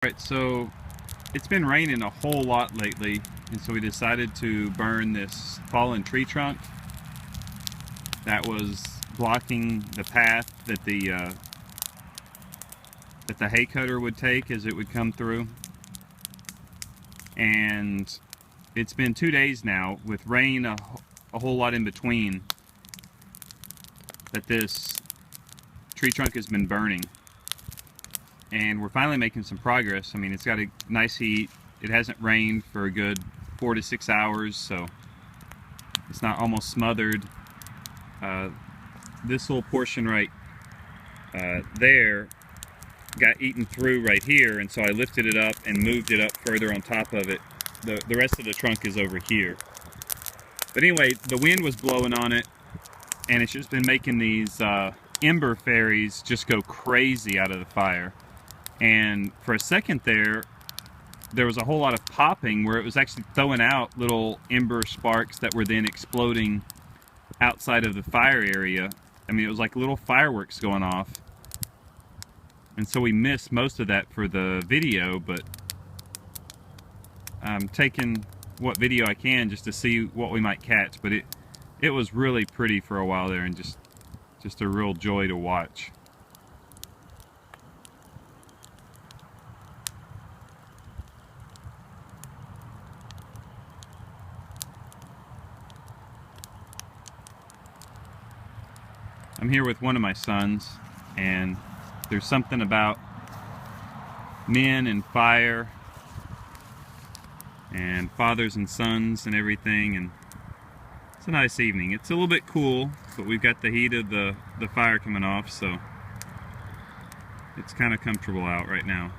Alright, so it's been raining a whole lot lately, and so we decided to burn this fallen tree trunk that was blocking the path that the hay cutter would take as it would come through. And it's been 2 days now with rain a whole lot in between that this tree trunk has been burning. And we're finally making some progress. I mean, it's got a nice heat. It hasn't rained for a good 4 to 6 hours, so it's not almost smothered. This little portion right there got eaten through right here, and so I lifted it up and moved it up further on top of it. The rest of the trunk is over here. But anyway, the wind was blowing on it, and it's just been making these ember fairies just go crazy out of the fire. And for a second there was a whole lot of popping where it was actually throwing out little ember sparks that were then exploding outside of the fire area. I mean, it was like little fireworks going off. And so we missed most of that for the video, but I'm taking what video I can just to see what we might catch. But it was really pretty for a while there, and just a real joy to watch. I'm here with one of my sons, and there's something about men and fire and fathers and sons and everything, and it's a nice evening. It's a little bit cool, but we've got the heat of the fire coming off, so it's kind of comfortable out right now.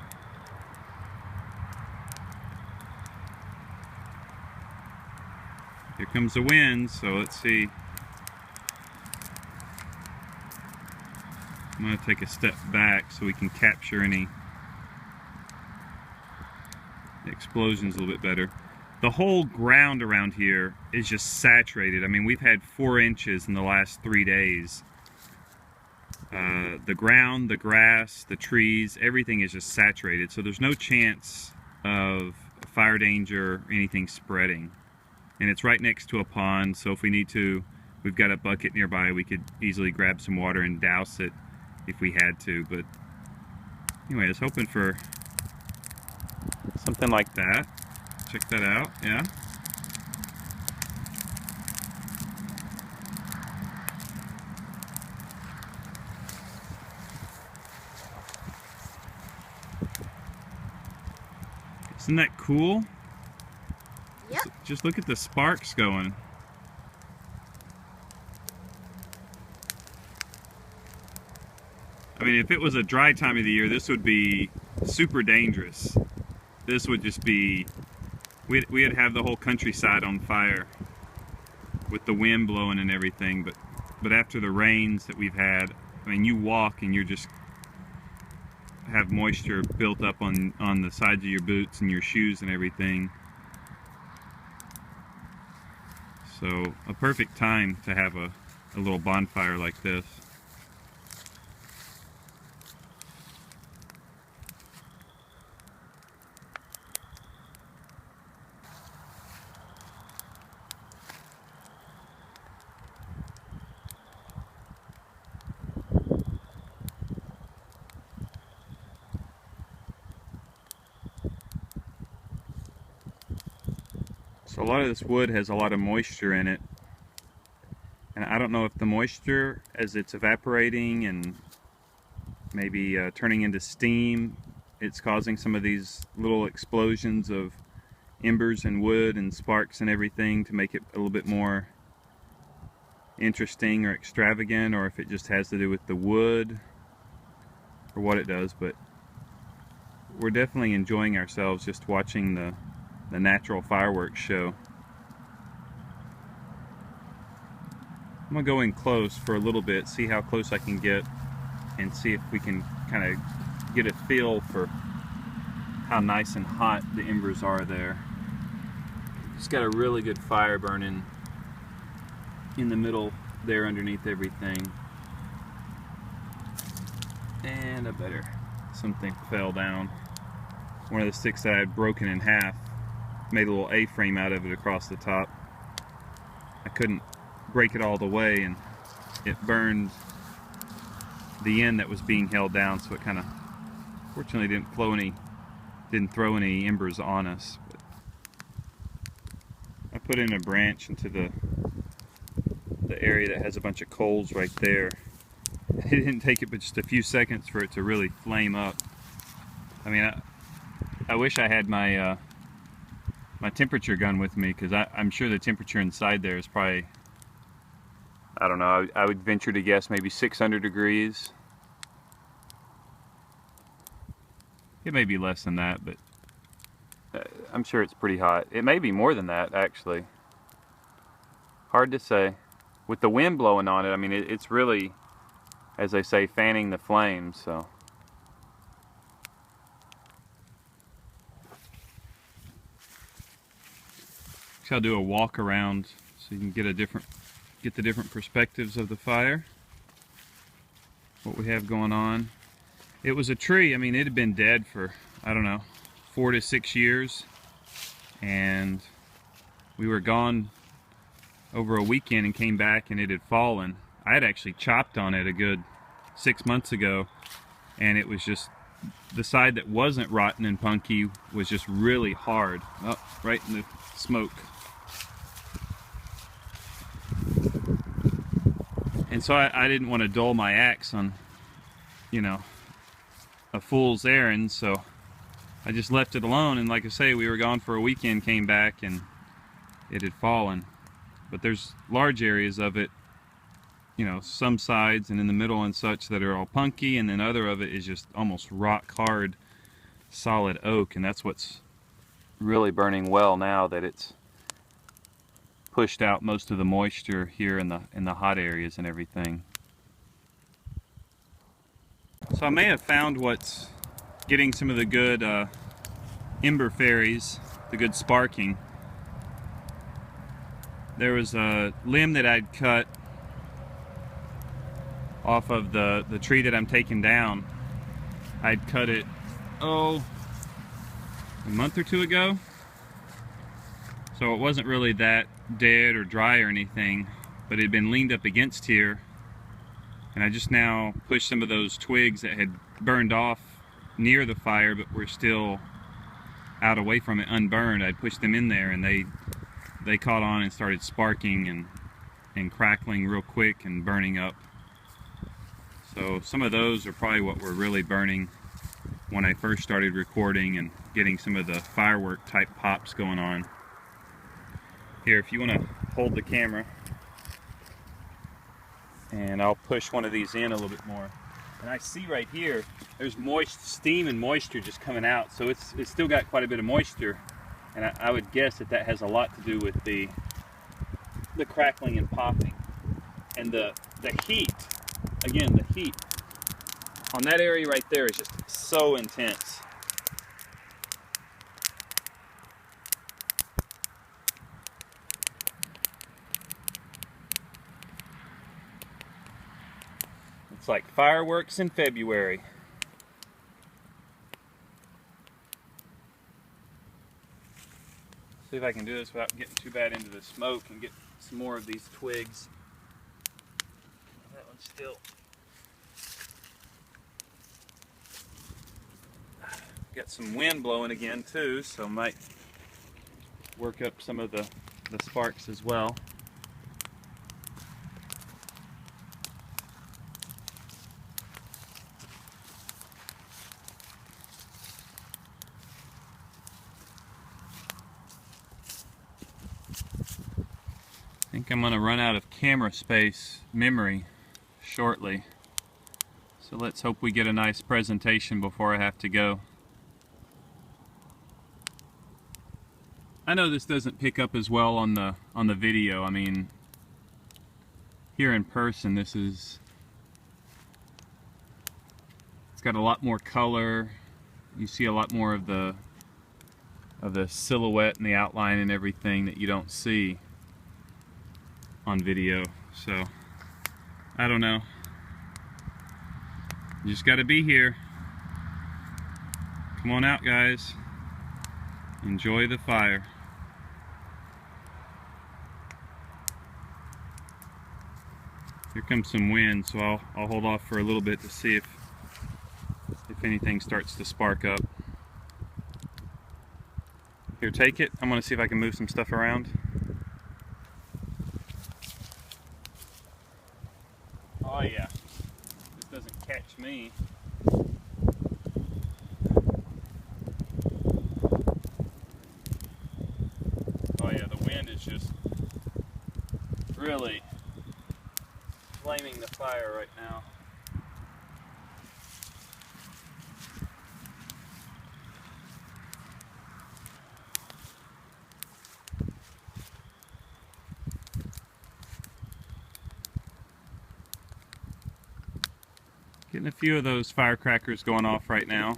Here comes the wind, so let's see. I'm going to take a step back so we can capture any explosions a little bit better. The whole ground around here is just saturated. I mean, we've had 4 inches in the last 3 days. The ground, the grass, the trees, everything is just saturated. So there's no chance of fire danger or anything spreading. And it's right next to a pond, so if we need to, we've got a bucket nearby. We could easily grab some water and douse it if we had to. But anyway, I was hoping for something like that. Check that out, yeah. Isn't that cool? Yep. Just look at the sparks going. I mean, if it was a dry time of the year, this would be super dangerous. This would just be, we'd have the whole countryside on fire with the wind blowing and everything. But after the rains that we've had, I mean, you walk and you just have moisture built up on the sides of your boots and your shoes and everything. So a perfect time to have a little bonfire like this. So a lot of this wood has a lot of moisture in it, and I don't know if the moisture, as it's evaporating and maybe turning into steam, it's causing some of these little explosions of embers and wood and sparks and everything to make it a little bit more interesting or extravagant, or if it just has to do with the wood or what it does. But we're definitely enjoying ourselves just watching the natural fireworks show. I'm gonna go in close for a little bit, see how close I can get, and see if we can kind of get a feel for how nice and hot the embers are there. Just got a really good fire burning in the middle there underneath everything. And something fell down. one of the sticks that I had broken in half. Made a little A-frame out of it across the top. I couldn't break it all the way, and it burned the end that was being held down, so it kind of, fortunately, didn't throw any embers on us. But I put in a branch into the area that has a bunch of coals right there. It didn't take it but just a few seconds for it to really flame up. I mean, I wish I had my my temperature gun with me, because I'm sure the temperature inside there is probably, I don't know, I would venture to guess maybe 600 degrees. It may be less than that, but I'm sure it's pretty hot. It may be more than that, actually. Hard to say. With the wind blowing on it, I mean, it's really, as they say, fanning the flames, so. I'll do a walk around so you can get the different perspectives of the fire. What we have going on. It was a tree. I mean, it had been dead for, I don't know, 4 to 6 years, and we were gone over a weekend and came back and it had fallen. I had actually chopped on it a good 6 months ago, and it was just, the side that wasn't rotten and punky was just really hard. Oh, right in the smoke. And so I didn't want to dull my axe on, you know, a fool's errand, so I just left it alone. And like I say, we were gone for a weekend, came back, and it had fallen. But there's large areas of it, you know, some sides and in the middle and such, that are all punky, and then other of it is just almost rock hard solid oak, and that's what's really burning well now that it's pushed out most of the moisture here in the hot areas and everything. So I may have found what's getting some of the good ember fairies, the good sparking. There was a limb that I'd cut off of the tree that I'm taking down. I'd cut it, a month or two ago. So it wasn't really that dead or dry or anything, but it had been leaned up against here. And I just now pushed some of those twigs that had burned off near the fire but were still out away from it, unburned. I'd pushed them in there, and they caught on and started sparking and crackling real quick and burning up. So some of those are probably what were really burning when I first started recording and getting some of the firework type pops going on. Here, if you want to hold the camera, and I'll push one of these in a little bit more. And I see right here, there's moist steam and moisture just coming out, so it's still got quite a bit of moisture. And I would guess that has a lot to do with the crackling and popping. And the heat, again, the heat on that area right there is just so intense. It's like fireworks in February. See if I can do this without getting too bad into the smoke and get some more of these twigs. That one's still. Got some wind blowing again too, so might work up some of the sparks as well. I think I'm going to run out of camera space memory shortly. So let's hope we get a nice presentation before I have to go. I know this doesn't pick up as well on the video. I mean, here in person, it's got a lot more color. You see a lot more of the silhouette and the outline and everything that you don't see on video. So I don't know, you just got to be here, Come on out, guys. Enjoy the fire. Here comes some wind, so I'll hold off for a little bit to see if anything starts to spark up. Here, take it. I'm going to see if I can move some stuff around. Oh yeah, this doesn't catch me. Oh yeah, the wind is just really flaming the fire right now. Getting a few of those firecrackers going off right now.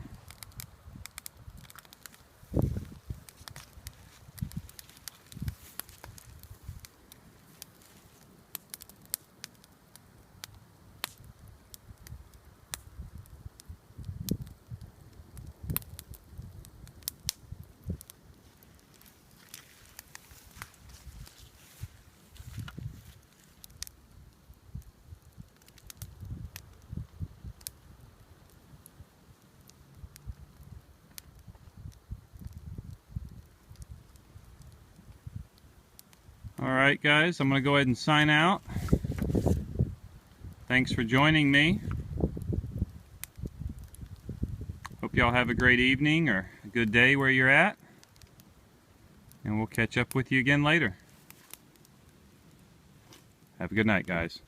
Alright guys, I'm going to go ahead and sign out. Thanks for joining me. Hope y'all have a great evening or a good day where you're at. And we'll catch up with you again later. Have a good night, guys.